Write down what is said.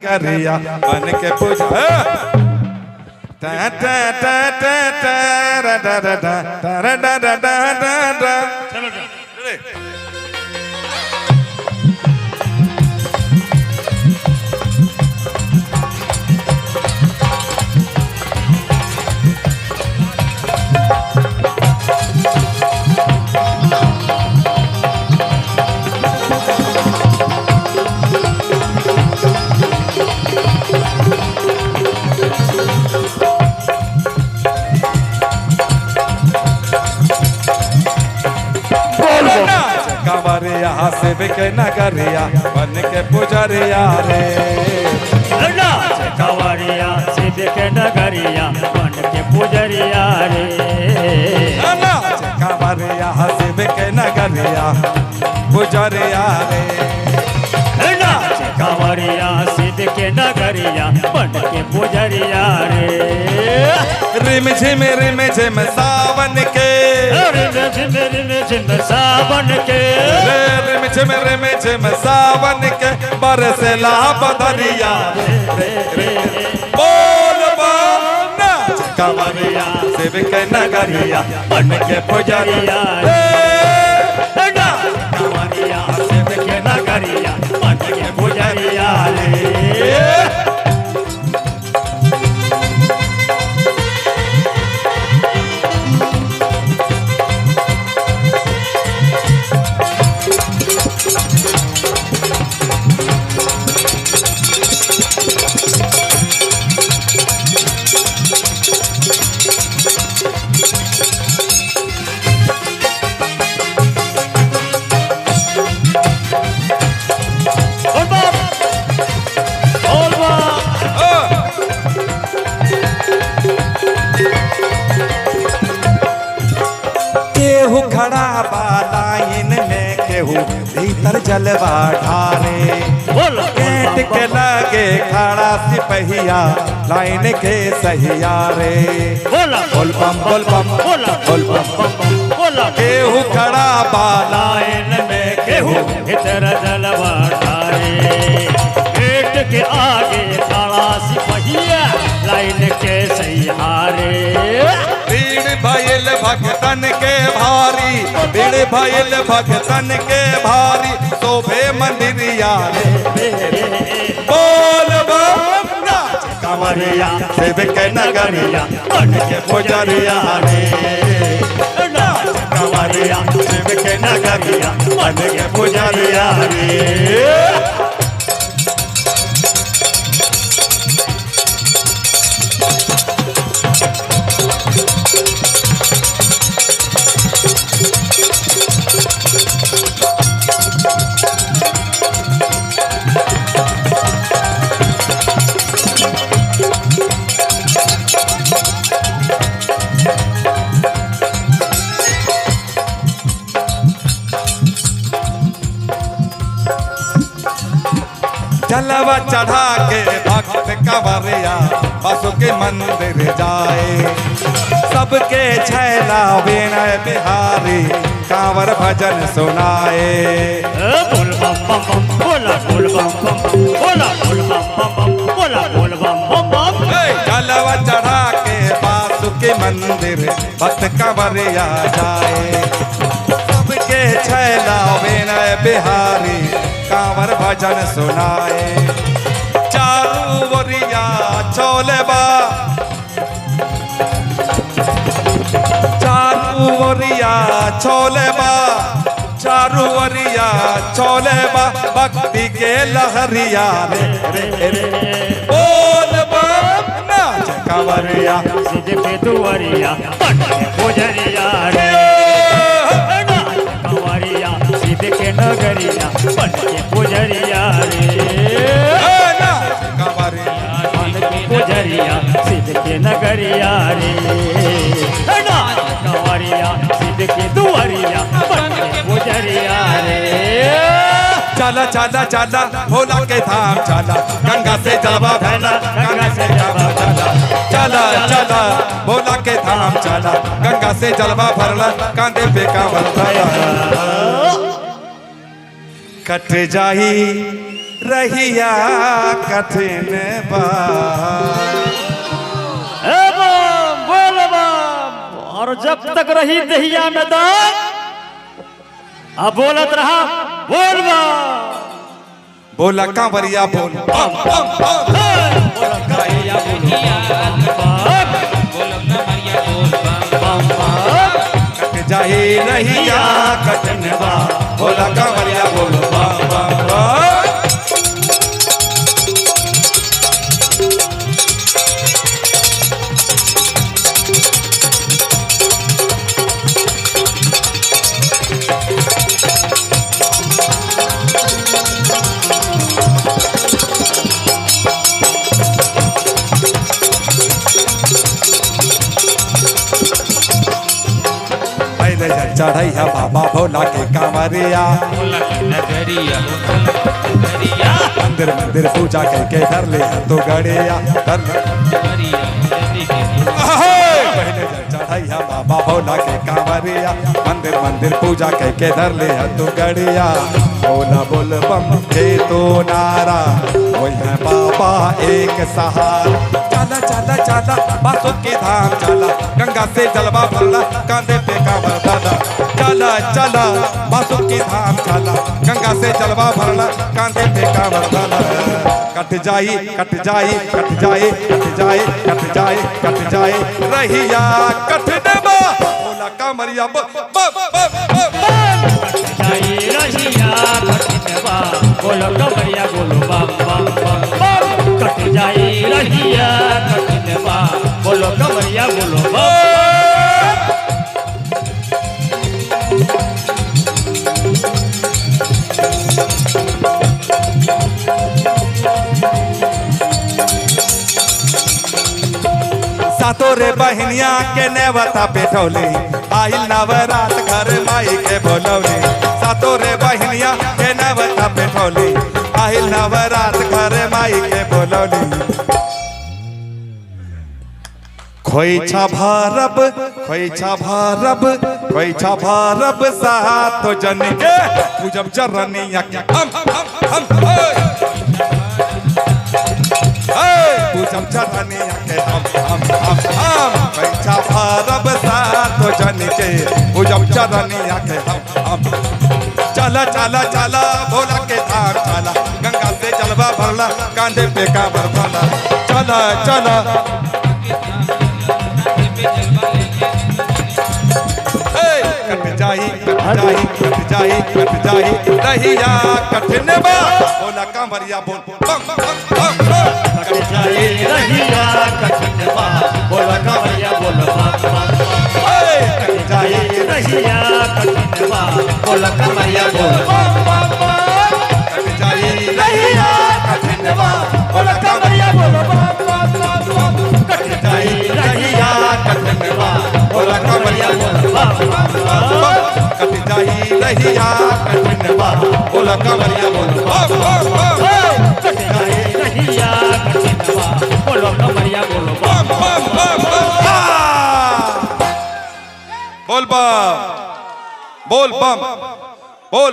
करिया बन के पूजा टा टा टा टा टा रा रा रा रा रा रा रा रा रा। चलो से बिके नगरिया बन के पुजरिया रे कवरिया से बिके नगरिया बन के पुजरिया रे कवरिया से बिके नगरिया पुजरिया रे कवरिया सिद्ध के नगरिया बन के पुजरिया रे रिम झिम सावन के रिम झिम सावन के रिम झिम सावन के बरसेला बदरिया बोल कवरिया शिव के नगरिया बन के पुजरिया रे कवरिया शिव के नगरिया बन के पुजरिया रे केहू खड़ा बा लाइन में केहू भीतर जलवा ढारे गेट के लगे खड़ा सिपहिया लाइन के सहिया रे बोल बम बोल बम बोल बम केहू खड़ा बा लाइन में केहू भीतर जलवा ढारे गेट के आगे खड़ा सिपहिया लाइन के सहियारे भीड़ भइल भक्तन के भारी भीड़ भइल भक्तन के भारी शोभे मंदिरिया बोल बम कवरिया शिव के नगरिया बन के पुजरिया रे कवरिया शिव के नगरिया बन के पुजरिया रे जलवा चढ़ा के भक्त कवरिया बसु के मंदिर जाए सबके छैला विनय बिहारी कांवर भजन सुनाए बोल बम बम बम बोला बोल बम बम बोला बोल बम बम बोला बोल बम बम जलवा चढ़ा के बासु के मंदिर भक्त कवरिया जाए सबके छैला विनय बिहारी कांवर भजन सुनाए चारू वरिया छोले बा चारू वरिया छोले बा चारू वरिया छोले बा भक्ति के लहरिया रे बोल बम नाच कवरिया सिद्ध के दुआरिया बन के पुजरिया रे कवरिया सिद्ध के नगरिया बन के पुजरिया रे पुजरिया सिद्ध के नगरिया रे कवरिया सिद्ध के दुआरिया बन के पुजरिया रे चला चला चला भोला के धाम चला गंगा से जलवा भरला गंगा से जलवा भरला चला चला भोला के धाम चला गंगा से जलवा भरला कांधे पे कांवर धरा कट जाही रहिया कठिन बा। ए बम बोल बम, और जब तक रही दहिया में दम अब बोलत रहा बोल बम। बोला कांवरिया बोल बम बम बम। बोला कांवरिया बोल बम बम। कट जाए रहिया कठिन बा। बोला कांवरिया बोल बम बम बम। चढ़ैया बाबा भोला के कांवरिया, मंदिर मंदिर पूजा करके धर ले तो गड़िया पहले चढ़ैया बाबा भोला के कांवरिया, मंदिर मंदिर पूजा करके धर ले तो गड़िया। बोला बोल बम के तो नारा वही है बाबा एक सहारा। चला चला चला बासुकी धाम चला, गंगा से जलवा भरला कांधे पे कांवर दादा। चला चला बासुकी धाम चला, गंगा से जलवा भरला कांधे पे कांवर दादा। कट जाई कट जाई कट जाए कट जाए कट जाए कट जाए रहिया कठिन बा। बोला कांवरिया बोलो कमरिया बोलो बम बम बम बम। कट जाए रहिया कठिन बा, बोलो कमरिया बोलो बम। सातो रे बहनिया के नेवता पेठौली, आइल नवरात घर माई के बोलौली। सातो रे बहनिया के नेवता पेठौली, आइल नवरात घर माई के बोलौली। खोइछा भारब खोइछा भारब खोइछा भारब सातो जन के पूजब चरनिया के हम पूजब चरनिया के हम खोइछा भारब सातो जन के पूजब चरनिया के हम। चला चला चला भोला के धाम चला, गंगा से जलवा भरला कांधे पे कांवर भरला। चला चला कट जाई कट जाई कट जाई कट जाई रहिया कठिन बा। बोला कांवरिया बोल बम बम बम। कट जाए रहिया कठिन बा, बोलो कमरिया बोलो बम बम बम। कट जाए रहिया कठिन बा, बोलो कमरिया बोलो बम बम बम। कट जाई रहिया कठिन बा। बोला कांवरिया बोल बम बम बम। कट जाई रहिया कठिन बा। बोला कांवरिया बोल बम बम बम। कट जाई रहिया कठिन बा। बोला कांवरिया बोल बम बम बम। कट जाए रहिया कठिन बा, बोलो कमरिया बोलो बम बम बम बम। बोल बम बोल बम बोल